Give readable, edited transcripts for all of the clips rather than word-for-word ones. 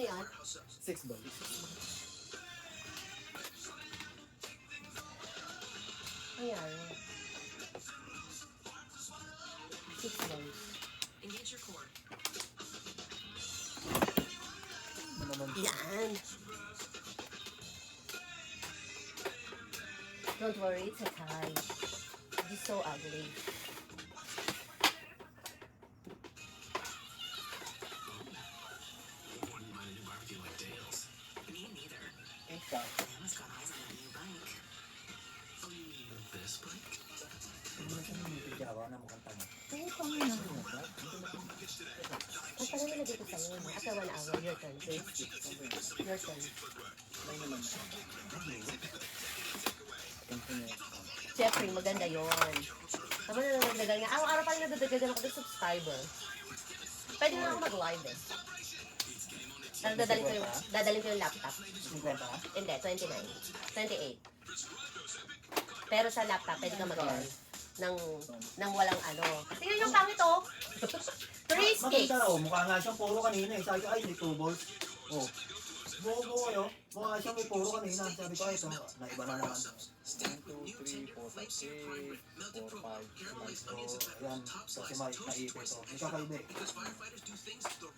yan? 6 balls. Ayan. 6 balls. Engage your cord. Ano naman? Yan. Don't worry, it's a tie. It's so ugly. Wouldn't mind a new barbecue like Dale's. Me neither. Ika. Emma's got eyes on that new bike. Oh, you mean this bike? Hindi na siya nilipid Jawa na mukhang tanga. Oo, kami na. Ang pala nila dito sa'yo, no? After 1 hour, your turn, please. Your turn. May naman. Jeffrey, maganda yon. Tama na nagdagal nga. Araw-araw pa rin nagdadagan ako ng subscriber. Pwede na ako mag-live eh. Pero dadalhin ko yung laptop. 50 ka? Hindi, 29. 28. Pero sa laptop, pwede ka mag-live. Nang walang ano. Tingnan yung pangit oh. 3 sticks. Maganda oh, mukha nga siyang puro kanina eh. Sabi ko, ay, may 2 balls. Oh. Buo-buo yun. Mukha nga siyang may puro kanina. Sabi ko, ay, ito, naiba na naman. 1, 2, 3, 4, 5, 6, 4, 5, 6. So, yan. Kasi may naipit ito. May kakaiba eh.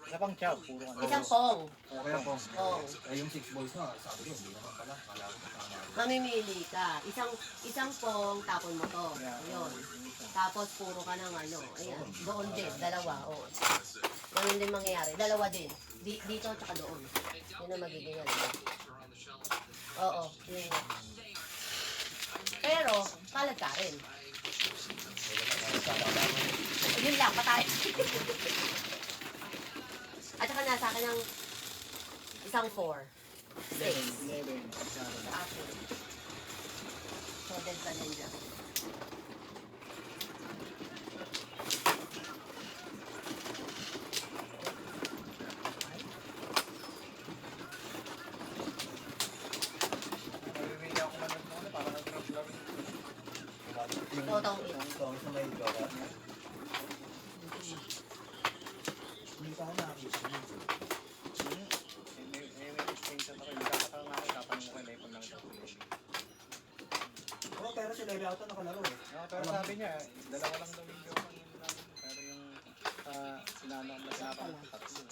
Wala pang chow, puro ano. Isang pong. Okay po. Pong. Eh, yung 6 balls na, sabi ko, hindi naman pala. Kala ko kasama. Mamimili ka. Isang pong, tapon mo to. Ayun. Tapos puro ka ng ano. Ayan. Doon din. Dalawa. Oh. Ganun din mangyayari. Dalawa din. Dito at saka doon. Yun ang magiging ano. Oo. Yun. Pero, kalat ka rin. Yun lang, patay. At saka nasa akin ng isang 4. 6. 11. Sa akin. So, then sa ninja. Nabibili ako man muna para nag-drop lang. Yung Totong ito. songs na may joke. Hindi pa ako nakakita. May screenshot ako. Hindi kakatawa nga ako. Tatanong ko kay Lepon lang ito. Oo, pero si Levy Auto nakalaro eh. Pero sabi niya, dalawa lang daw yung joke namin. Pero yung sinama ko na sinapan ko tatlo.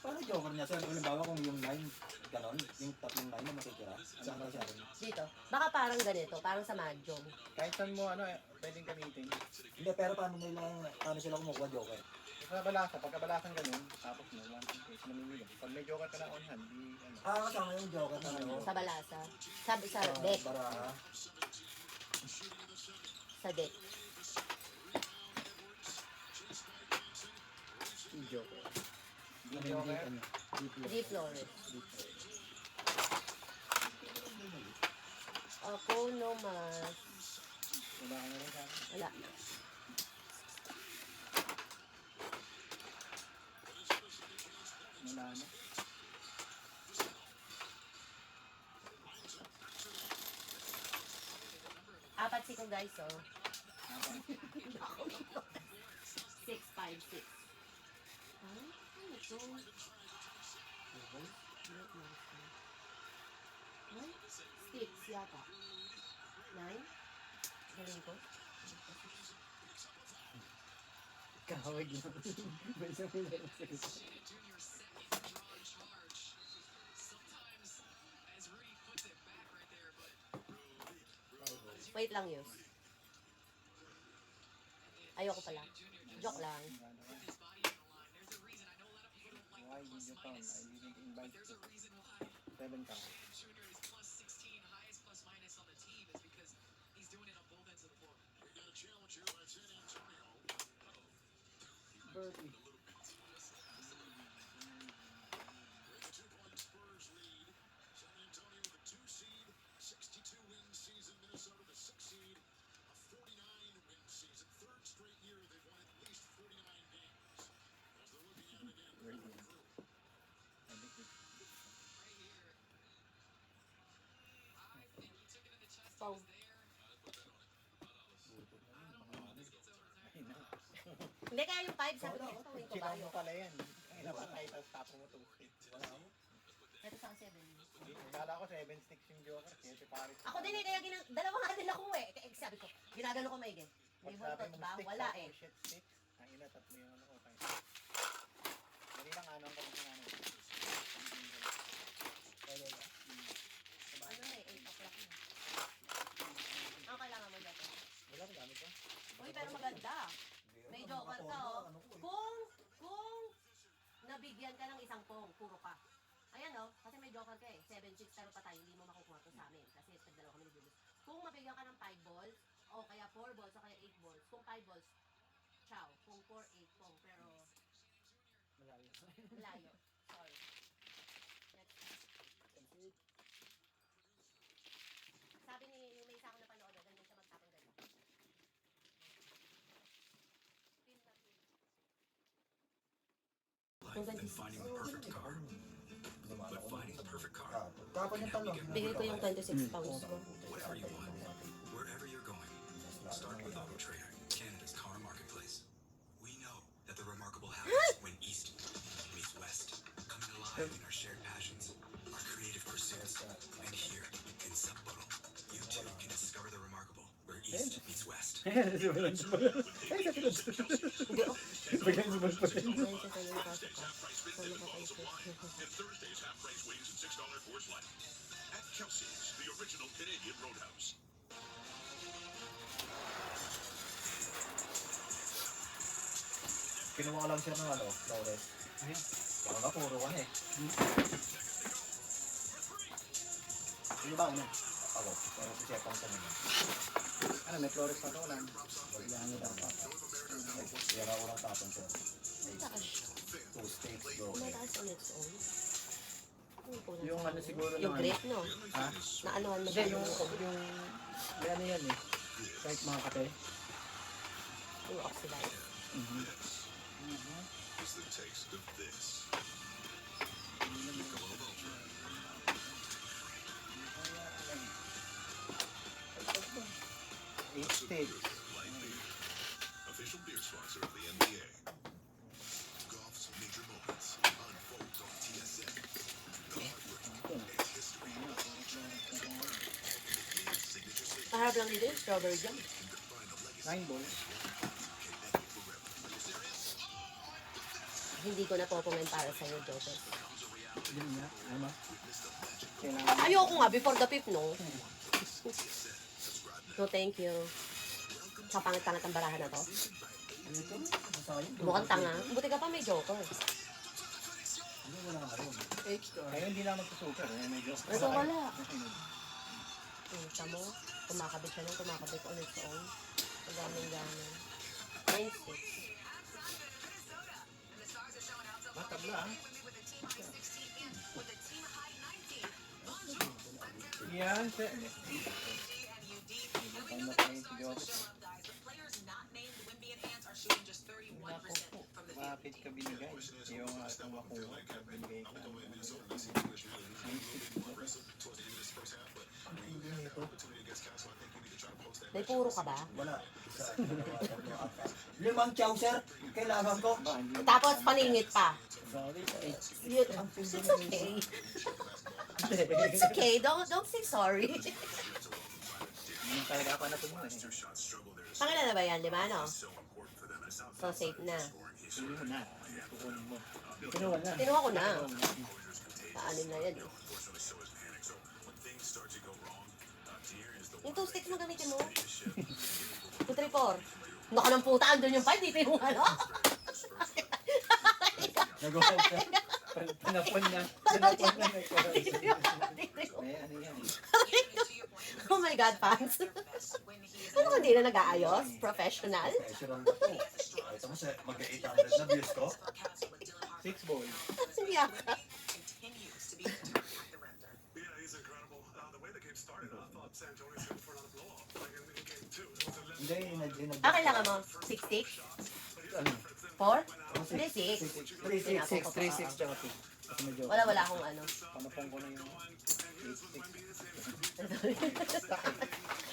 Paano joker niya? Sir, halimbawa kung yung 9, ganon, yung tatlong 9 na matitira, saan ba siya rin? Dito. Baka parang ganito. Parang sa mahjong. Kahit saan mo pwedeng gamitin. Hindi, pero paano sila kumukuha joker? Sa balasa, pagkabalasan ganun, tapos mo, 1, 2, 3, namimili. Pag may joker ka na on hand, di ano. Kasama yung joker na ano? Sa balasa. Sa deck. Baraha. Sa deck. Joker. Di joker. Deep Flores. Ako no mas. Wala ka na rin sa akin. Wala. Wala na. Apat siko guys, oh. Apa? 6, 5, 6. Ano ito? Ay, sticks yata. 9? Galing ko. Kahawag yun. May isang nila. Wait lang yun. Ayoko pala. Joke lang. Why did you come? I didn't invite you. 7 ka. Bertie. Pong. Ay na. Hindi kaya yung 5 sabi ko, pawin ko ba Chikaw mo yun? pala yan. Namatay, tapos tapo mo 2 sticks. Wala mo. Ito sa 7. Kala ko 7 sticks yung Joker. Kaya si Paris. Ako din eh, kaya dalawa nga din ako eh. Kaya sabi ko, ginagano ko maigi. May buntot ba? Wala eh. Shit sticks. Ang ina, tatlo yung ano ko. Dali lang anong ko ng ano. Ano na eh, 8 o'clock na. Ang kailangan mo dito. Wala ko gamit ko. Uy, pero maganda. May joker ka oh. Kung nabigyan ka ng isang pong, puro ka. Ayan oh, kasi may joker ka eh. 7-6 pero patay, hindi mo makukuha to sa amin. Kasi tagdalawa kami ni Kung mabigyan ka ng 5 balls, o kaya 4 balls, o kaya 8 balls. Kung 5 balls, ciao. Kung 4, 8 pong. Pero Malayo. layo. Sorry. Next time. Sabi ni may isa akong napanood, ganyan siya magtapon ganyan. Pin na pin. Life than finding the perfect car. But finding the perfect car Tapon yung talo. Bigay ko yung 26 pounds mo. whatever you want, wherever you're going. Start with Auto Trader, Canada's car marketplace. We know that the remarkable happens when East meets West, coming alive in our shared passions, our creative pursuits, and here in Sapporo, you too can discover the remarkable where East meets West. And Thursday's half-price wings and $6 Coors Light. At Kelsey's, the original Canadian Roadhouse. Kinuha ko lang siya ng ano, Flores. Baka nga puro ka na eh. Sino ba una? Ako. Pero si Chef ang tanong. Ano, may Flores pa to lang. Wala nga daw pa. Kaya ako lang tapon siya. Taas. 2 steaks, go. Mataas on its own. Yung ano siguro Yung ng grape, no? Ha? Naanuhan mo Hindi, siya yung may ano yan eh. Kahit mga kape. yung oxidized. Is the taste of this. 8 sticks. Light beer. Official beer sponsor of the NBA. Golf's major moments unfold on TSN. The heartbreak and history. Signature save. Paharap lang dito yung strawberry jam. 9 balls. Hindi ko na popongan para sa iyo, Joker. Yun nga. Ano? Kailangan. Ayoko nga, before the fifth, no? No, thank you. Sa pangit-pangit ang barahan na to. Ano ito? Masayang. Mukhang tanga. Buti ka pa may Joker. Ano wala ka rin? Ngayon hindi na magsusugar. Medyo. Ito wala. Kita mo, kumakabit siya ng kumakabit on its own. Magaming-gaming. 9-6. Matabla ah. Yan. Ano pa yung Diyos? Bakit ka binigay? Yung atong makuha. Binigay ka. May puro ka ba? Wala. Isa, dalawa, tatlo, apat. 5 chowser. Kailangan ko. Tapos paningit pa. Sorry. It's okay. It's okay. Don't say sorry. Hindi talaga ako natutunan eh. Pangala na ba yan? 5, no? So safe na. Hindi mo na. Kukunin mo. Kinuha na. Kinuha ko na. Paanin na yan eh. Yung 2 sticks mo gamitin mo. 2, 3, 4. Naka ng puta, andun yung 5, dito yung ano. Nag-hope ka. Pinapon na. Pinapon na. Eh, ano yan? Oh my God, fans. Ano kung di na nag-aayos? Professional? Pressure on the phone. Ito kasi mag-800 na views ko. 6 balls. Hindi ako. Yeah, he's incredible. The way the game started, I thought San Antonio was going for another blow-off. Like in game 2, it was 11. Hindi, Kailangan mo? 6 sticks? 4? Hindi, 6. 3-6 tsaka 2. Kasi medyo Wala akong ano. panapong ko na yung 8 sticks.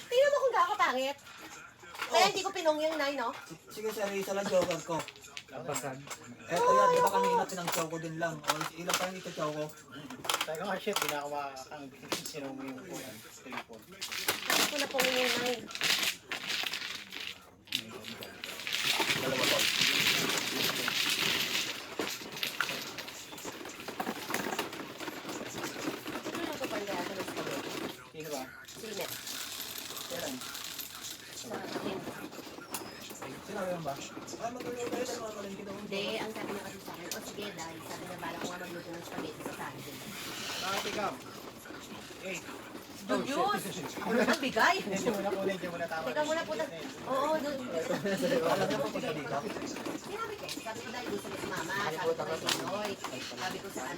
Tingnan mo kung kakapangit. Kaya hindi ko pinong yung 9, no? Sige, seryoso lang joker ko. Kapasag. Eto yan, di ba kanina pinang-choker ko din lang. O, ilang pa yung itachaw ko. Sabi ko nga, shit, di na ako makakang sinong yung phone. Telephone. Kasi ko na po ngayon. Dalawa to. Siguro na po pang gaya ko ng spaghetti. Sino ba? Sine. Kailan? Sa akin. Sinabi mo ba? Ay, magluto tayo ng mga malingki daw. Hindi, ang sabi niya kasi sa akin, o sige dahil sabi niya bala ko nga magluto ng spaghetti sa Sunday. Bakit ikaw? Eh, Diyos! Ako na nagbigay! hindi mo na kunin, hindi mo na tama. Teka muna po. Oo, doon. Alam mo kung dito. Sinabi ko, sabi ko dahil gusto ko si Mama, sabi ko kay Pinoy, sabi ko sa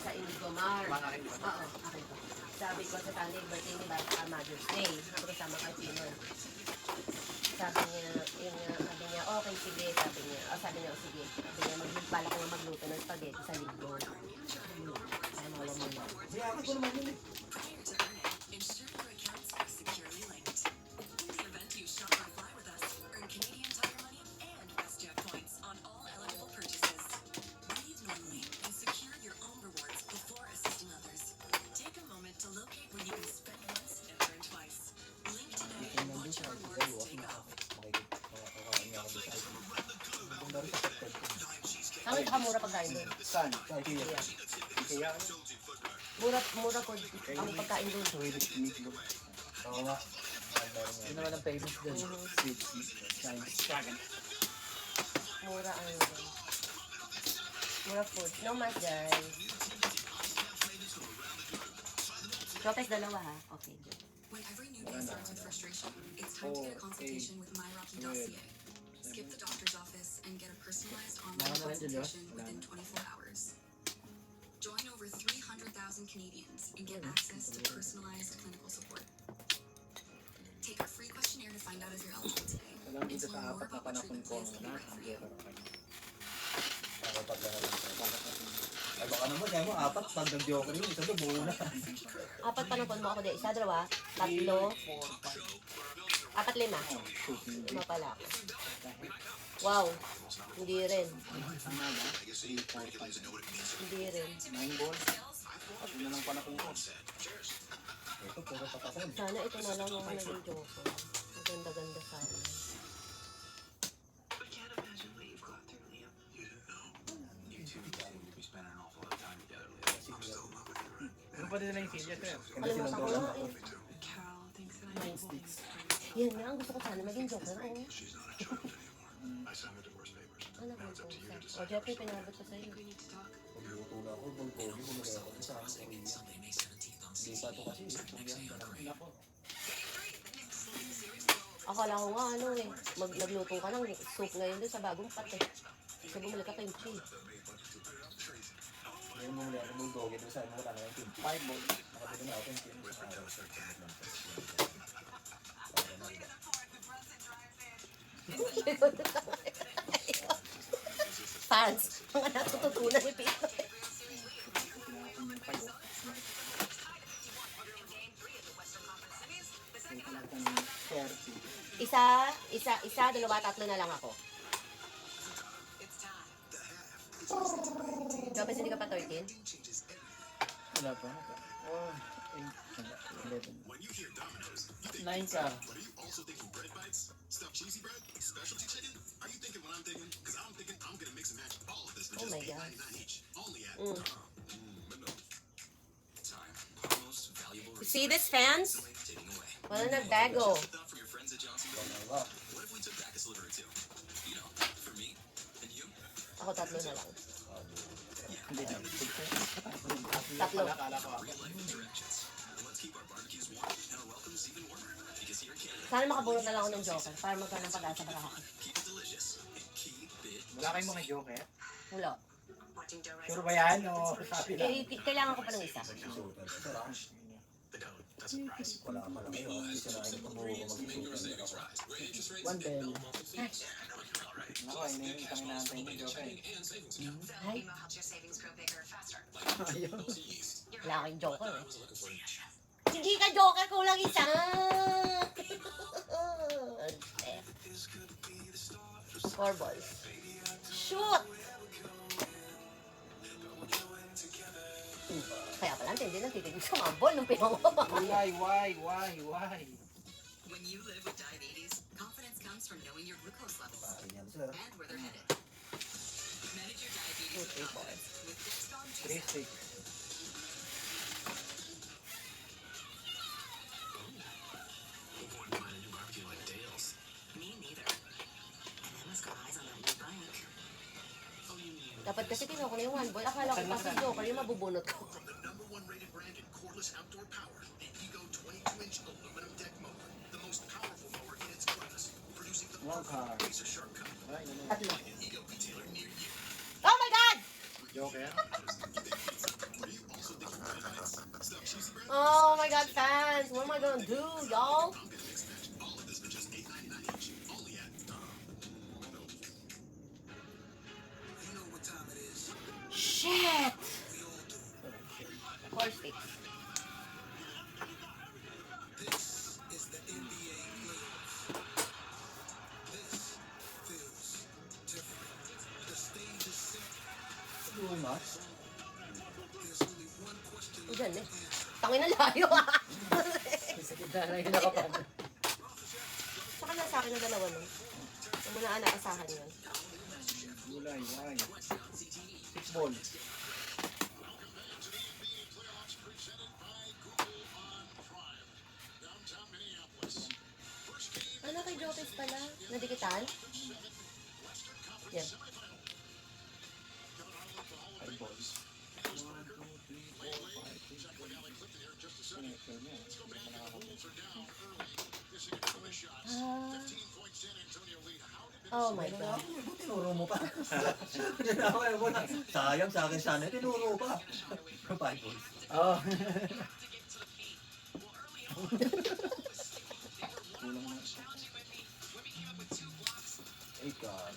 sa Indigomar. Mga rin. Oo, akin po. Sabi ko sa Sunday birthday ni Bata Mother's Day. Sabi ko sama kay Pinoy. Sabi niya, okay, sige, sabi niya, oh, sige. Sabi niya, bala ko nga magluto ng spaghetti sa linggo. Ay, mawala mo na. Hindi, ako ko naman yun. Prior to earning, ensure your accounts are securely linked. In the event you shop or fly with us, earn Canadian Tire money and WestJet points on all eligible purchases. Breathe normally and secure your own rewards before assisting others. Take a moment to locate where you can spend once and earn twice. Link today and watch your rewards take off. Ang nakamura pagkain doon. Saan? Sa IKEA. Kaya, Mura po ang pagkain doon. Swedish meatloaf. Oo nga. Yun naman ang famous doon. Sweet meat. Dragon. Mura ang doon. Mura food. No mas guys. Chopes dalawa ha? Okay, good. When every new day starts with frustration, it's time to get a consultation with MyRocky.ca. Skip the doctor's office and get a personalized online consultation within 24 hours. Join over 300,000 Canadians and get access to personalized clinical support. Take our free questionnaire to find out if you're eligible today. Alam dito sa apat na panahon ko ang anak. Apat lang naman. Ay, baka naman, kaya mo, apat, pag nag-joker yun, isa doon, buo na. Apat panapon mo ako din. Isa, dalawa, tatlo, 4, 5. apat, lima. Shooting. Lima pala ako. Wow. Hindi rin. Tama ba? 3, 4, 5. Hindi rin. 9 balls. Yun na lang panahon ko. Ito, puro patakon. Sana ito na lang ang naging joke. Maganda-ganda sana. I can't imagine what you've gone through, Liam. You didn't know. You two seem to be spending an awful lot of time together, Liam. I'm still in love with you, right? Ano pa din na yung senior sir? Kalimutan ko na eh. Carol thinks that I'm Mind sticks. Yan nga, ang gusto ko sana maging joker. Oo. She's not in charge anymore. I signed the divorce papers. Ano Now ba it's ito? up to you to O, decide. Jeffrey, pinabot ko sa'yo. we need to talk. Pag-iuto na ako, bulpogi, bumagay ako sa akin. Hindi pa ito kasi, Nako. Akala ko nga ano eh. Nagluto ka ng soup ngayon doon sa bagong pat eh. Kasi bumalik ka kimchi. yung muli ako bulpogi, doon sa mo lang yung team. 5 balls. Nakapito na ako yung team. Fans, mga natututunan ni Pito. Isa, dalawa, tatlo na lang ako. Jobes, hindi ka pa 13? Wala pa. Oh, 8, 11. 9 ka. But are you also thinking bread bites? Stuffed cheesy bread? Specialty chicken? Are you thinking what I'm thinking? Because I'm thinking I'm going to mix and match all of this for Oh just my God. $8.99 each. Only at But no. Time. Our most valuable See this, fans? taking away. Wala na bago. Thought from your friends at Johnson. Wow. What if we took back a sliver or two? You know, for me and you. Ako tatlo na lang. Hindi na. Tatlo. Akala ko ako. Real life interactions. And let's keep our barbecues warm and our welcomes even warmer. Because here in Canada, Sana makabulot na lang ako ng joker para magkaroon ng pag-asa para ako. keep it delicious and keep it. Wala kayong mga joke eh. Wala. Sure ba yan o sabi lang? Kailangan ko pa ng isa. The code doesn't rise. Wala ka pala ngayon. Hindi ka na kayo pumuho mag-isutan. One bell. Ako, yun yung isang inaantay ng joke eh. Ay, helps your savings grow bigger faster. wala akong joker eh. Hindi ka joker, kulang isa! Eh. 4 balls. Shoot! natin, hindi lang titigil sa mga ball nung pinangawa. Why? When you live with diabetes, confidence comes from knowing your glucose levels Pare niyan, sir. and where they're headed. Manage your diabetes with confidence with Dexcom G6. 3-6. Who wouldn't mind a new barbecue like Dale's? Me neither. And Emma's got eyes on that new bike. Oh, you mean Dapat kasi kinuha ko na yung one ball. Akala ko kasi joker yung mabubunot ko. From the #1 rated brand in cordless outdoor power, the Ego 22-inch aluminum deck mower, the most powerful mower in its class, producing the One car. perfect razor-sharp cut. Ay, ano. Tatlo. An Ego retailer near you. Oh my God! Joker. Or you also think you can nice? Stop choosing brand. Oh my God, fans! What am I gonna do, y'all? I'm gonna mix match all of this for just $8.99 each. Only at You know what time it is? Shit! We all do. 4 sticks. This is the NBA playoffs. This feels different. The stage is set. Too much. There's only one question O dyan eh. Tangin na layo ah! Sa gitna lang yung nakapag. Saka na sa akin na dalawa nun. Yung muna anak asahan yun. Gulay, why? 6 ball. Ano kay Jokers pala? Nadikitan? Yan. 5 balls. 1, 2, 3, 4, 5, 6, 7. Connector niya. Hindi pa nakakabot. Oh my God. Tinuro mo pa. Tinaway mo na. Sayang sa akin sana. Tinuro pa. 5 balls. Oo. Kulang na. 8 car.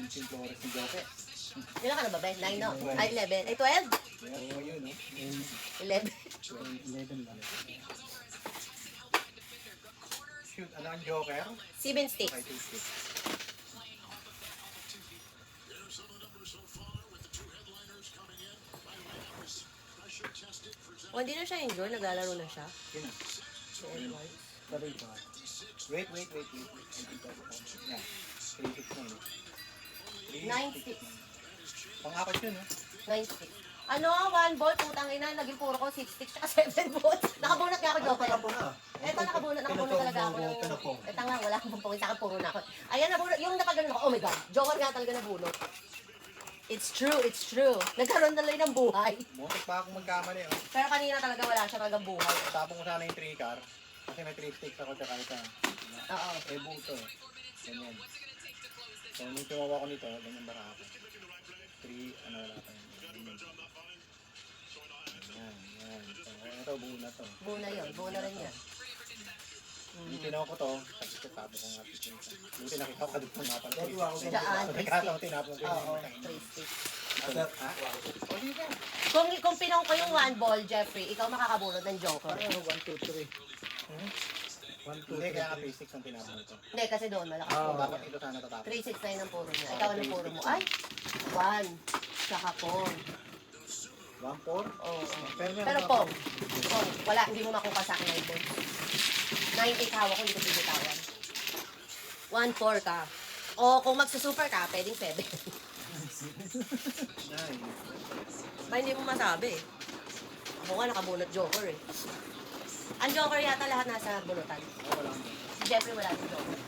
Yung Flores ni Joker. Ilan ka na ba, Ben? 9 no? Ay, 11. Ay, 12? Oo, yun, no? 11. 11 lang. Shoot, ano ang Joker? 7 sticks. 5 sticks. O, hindi na siya injured. Naglalaro na siya. Yun na. Edwards. Tuloy pa. Wait. I think that's it. Yeah. 3 sticks na yun. 9 sticks. Pang-apat yun, no? 9 sticks. Ano, 1 ball, putang ina, naging puro ko 6 sticks, tsaka 7 balls. Nakabunot nga ako, Joker. Pala po na. Eto, nakabunot talaga ako. Pinapong. Eto nga, wala akong pumpungin, sa akin puro na ako. Ayan, nabunot, yung napagano ako, oh my God, Joker nga talaga nabunot. It's true. Nagkaroon na lang ng buhay. Muntik pa akong magkamali, oh. Pero kanina talaga wala siya talagang buhay. Tapong ko sana yung 3 car. Kasi may 3 sticks ako tsaka ito. Oo. Eh, buto. Ganyan. So, nung tumawa ko nito, ganyan bara ako. 3, ano wala pa yun. Ganyan. Yan. So, ito, buo na to. Buo na yun, buo na rin yan. Yung tinaw ko to, tapos tatapo ko nga dito. Buti nakita ko dito nga pala. Daan, Nagkataon, tinapon ko Oo, yung 3 sticks. Ha? Kung pinong ko yung 1 ball, Jeffrey, ikaw makakabunot ng Joker. 1, 2, 3. 1, 2, Hindi, 3. kaya nga 3 sticks ang tinapon ito. Hindi, kasi doon malakas Oo. po. Dapat ito sana tatapon. 3, 6, 9 ang puro niya. Ikaw ano puro mo? Ay, 1. Tsaka pong. 1, 4. Oo. Pero Pero pong. Pong. Wala, hindi mo makuha sa akin 9 points. 9-8 hawak ko, hindi ko pibitawan. 1-4 ka. O kung magsusuper ka, pwedeng 7. Nice. Ba, hindi mo masabi eh. Ako nga nakabunot Joker eh. Ang Joker yata lahat nasa bunutan. Wala mo. Si Jeffrey wala si Joker.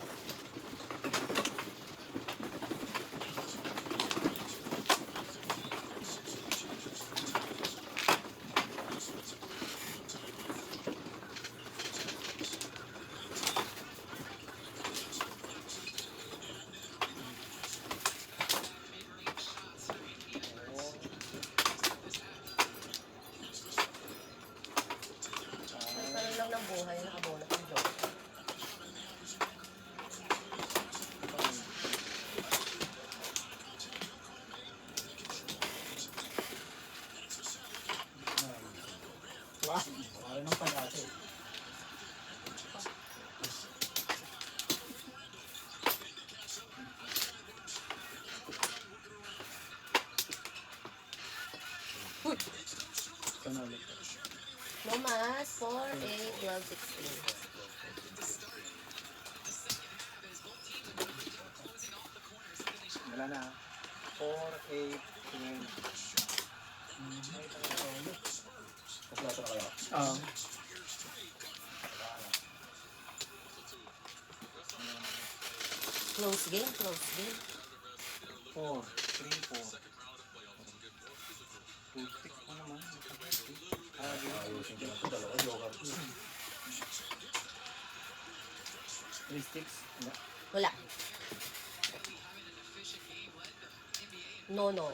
Nagkaroon lang ng buhay, nakabunot ng Joker. ano ulit. No mas, 4, 8, 12, 16. Wala na. 4, 8, 12. Kompleto na kayo. Close game, close game. 4, 3, 4. 2 sticks pa naman. Ayusin ko lang ito. Dalawa joker. 3 sticks. Wala. Wala. No, no.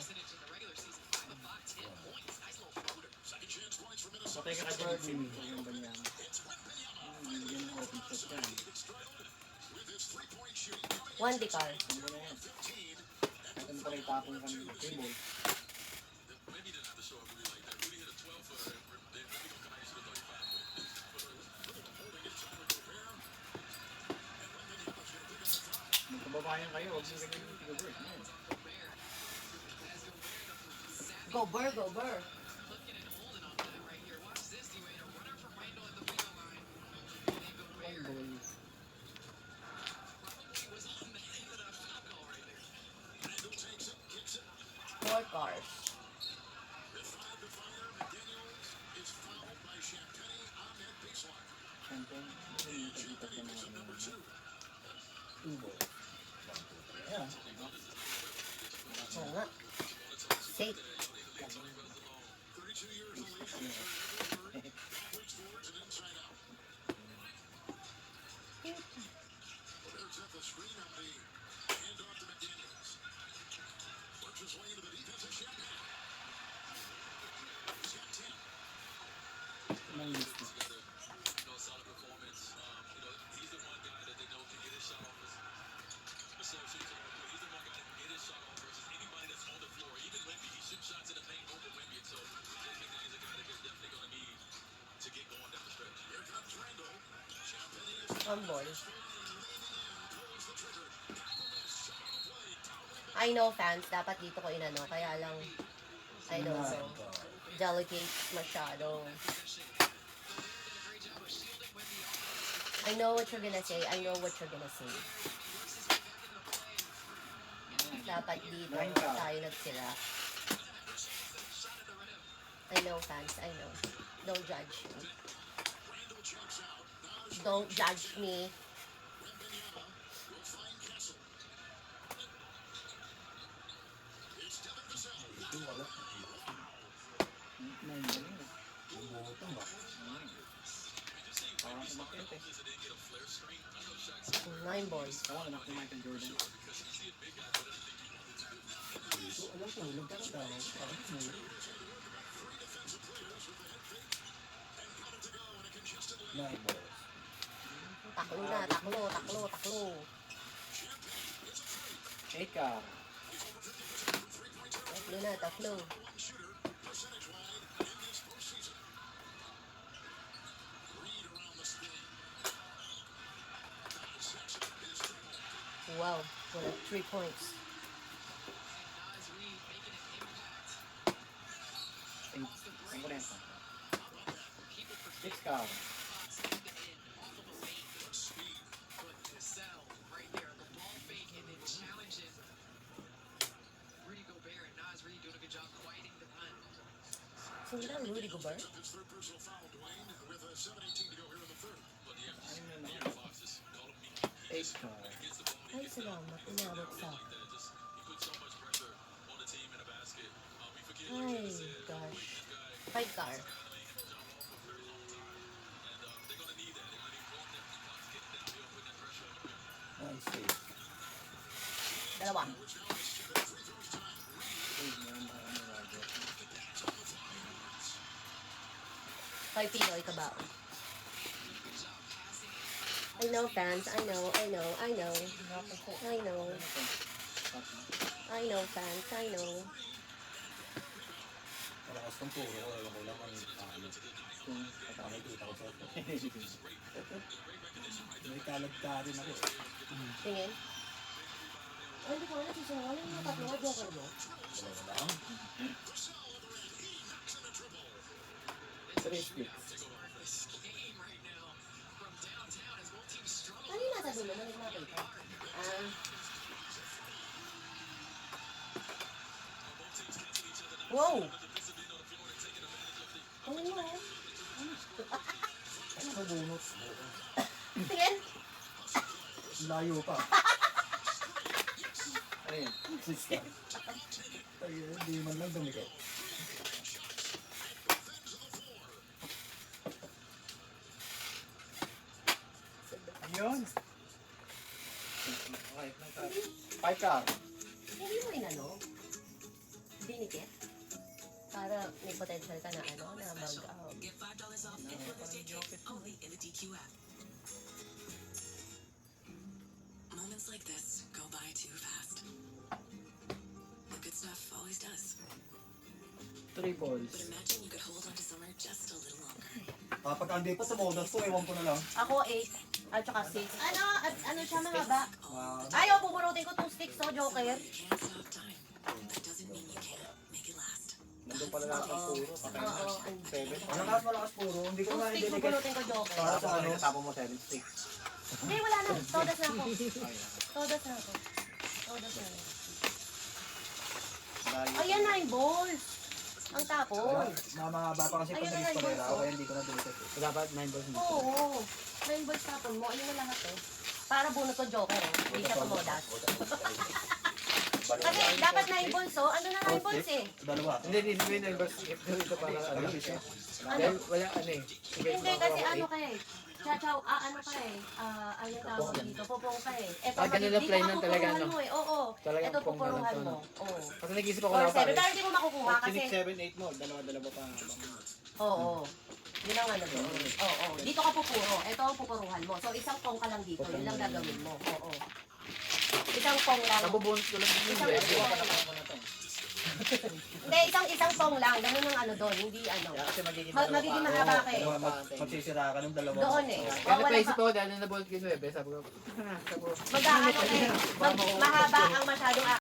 Patay ka kasi ng team. Yung ba niya? Yung open shot yan. 1 decal. Ano ba na yan? Kahit ano pala itapon ka ng table. Magkababayan kayo, huwag nyo ganyan yung tiga-bird. Go Burr, go Burr. One ball. Four cars. Champagne. Ano yung tagitag ka mga ano? Ayan. Oo nga. Safe. Anong list? One ball. I know fans, dapat dito ko inano, kaya lang, I don't know, delicate masyado. I know what you're gonna say, I know what you're gonna say. Dapat dito tayo nagsira. I know fans, I know. Don't judge me. Don't judge me. Nine ba yun? Bumutong ba? Parang umakit eh. 9 balls. Ako anak ni Michael Jordan. Ito, alam ko, huwag ka na daw. Parang mo. 9 balls. Taklo na, taklo, taklo, taklo. 8 ka. Taklo na, taklo. Wow, wala 3 points. 8. Ang kurenta. 6 ka. Sino na, Rudy Gobert? Ano na naman? 8 ka. Ay, salamat. Inabot sa akin. Ay, gosh. 5 car. Nice save. Dalawa. 8 meron ba ano Roger? 5 Pinoy kabao. I know fans, I know, I know, I know. I know. I know fans, I know. Malakas ng puro ko. Alam ko lang ang paano. Kung Nakikita ko sa ito. May kalagta rin ako. Tingin. Ay, hindi ko alam. Sisungaling yung tatlo. Joker mo. Dalawa lang. 3 sticks. Ano yung nasa dulo? Ano yung nakita? Wow! Ano mo? Ano ba bunot? Tingin! Layo pa. Ano yun? Sista. Ay, hindi man lang dumikit. Yun. Okay, nagka- 5 ka. Hindi mo inano? Dinikit? Para may potential ka na ano, na mag... Get $5 off Endless Day Cake only in the DQ app. Moments like this go by too fast. The good stuff always does. 3 balls. But imagine you could hold on to summer just a little longer. Kapag hindi pa sumodot ko, ewan ko na lang. Ako 8 at saka 6. Ano? Ano siya mga ba? Ah, Ayaw, pupurutin ko 2 sticks to, Joker. You can't stop time. That doesn't mean you can't make it last. Nandun pala lahat ng Oo. puro. Patay na. Oo. 7. malakas malakas puro. Hindi ko 2 na sticks hindi pupurutin ko, Joker. Para sa ano? Tapos mo 7 sticks. Hindi, wala na. Todas na ako. Ay, Todas na ako. Todas na ako. layo. Ayan, 9 balls. Ang tapon. Mahaba pa kasi Ayun pag na, nagis pa nila. ayun. Kaya hindi ko na dumikit. So, dapat 9 balls dito. Oo. 9 balls tapon mo. Ayun na lahat eh. Para bunot ko, Joker. Hindi siya tumodas. Kasi dapat 9 balls oh. Ano na 9 balls eh? Dalawa. Hindi, hindi mo yung 9 balls. Ito para ano. Isa. Dahil wala ano eh. Sige, Hindi kasi ano ka eh. Chachaw, ano ka eh. Ano tawag dito? Popong ka eh. Eto, Ah, ganun na plain lang talaga, pupuruhan no? mo eh. Oo. Talagang Ito pong pupuruhan ganun to, mo. Oo. Kasi nag-isip ako Or na 7. pare. Pero hindi mo makukuha kasi. Tinik 7, 8 mo. Dalawa-dalawa pa. Oo. Yun ang ano doon. Oo. Dito ka pupuro. Ito ang pupuruhan mo. So isang pong ka lang dito. Yun lang gagawin mo. Oo. Isang pong lang. Nabubunot ko lang yung Isang web. pong lang. Ako na to. Hindi, isang pong lang. Ganun ang ano doon. Hindi ano. Kaya kasi magiging Magiging mahaba ka eh. Magsisira ka ng dalawa. Doon eh. Kaya Wala napaisip pa. ako dahil nabunot ko yung web. Sabi ko, sabi ko, Mag-aano eh. Mahaba ang masyadong